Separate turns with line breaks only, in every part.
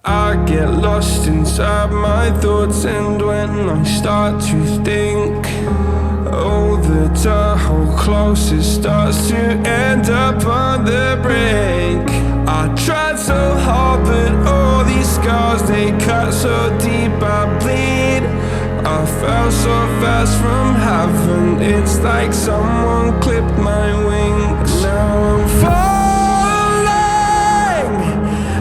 I get lost inside my thoughts, and when I start to think, oh, the Tahoe closer starts to end up on the brink. I tried so hard, but all these scars, they cut so deep I bleed. I fell so fast from heaven, it's like someone clipped my wings. Now I'm falling,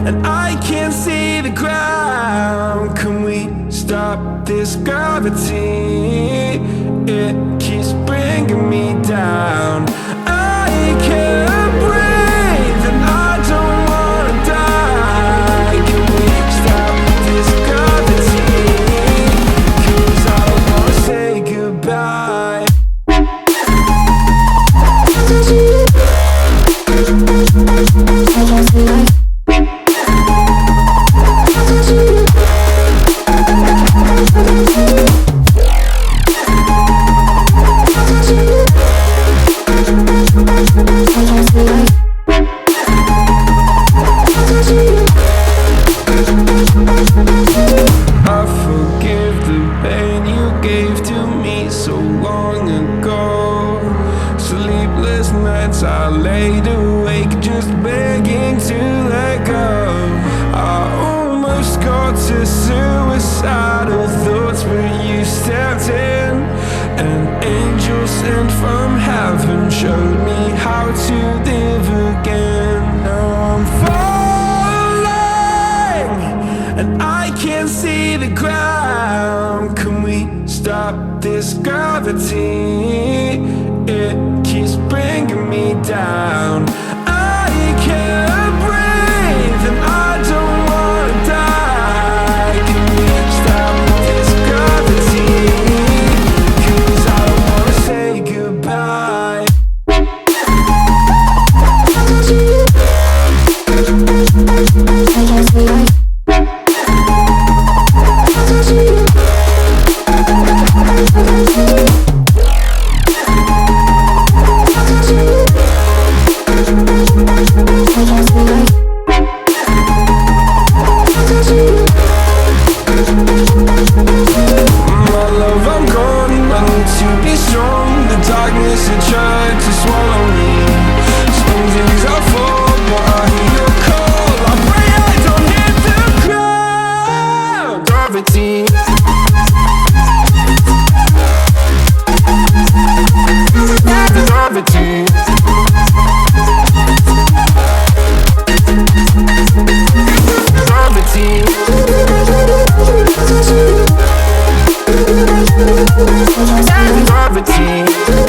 and I can't see the ground. Can we stop this gravity? It keeps bringing me down. I can't breathe, and I don't wanna die. Can we stop this gravity? 'Cause I don't wanna say goodbye. I laid awake just begging to let go. I almost got to suicidal thoughts, but you stepped in. An angel sent from heaven showed me how to live again. Now I'm falling, and I can't see the ground. Can we stop this gravity? It keeps bringing me down. I can't breathe, and I don't wanna die. Can we stop this gravity? 'Cause I don't wanna say goodbye. Gravity.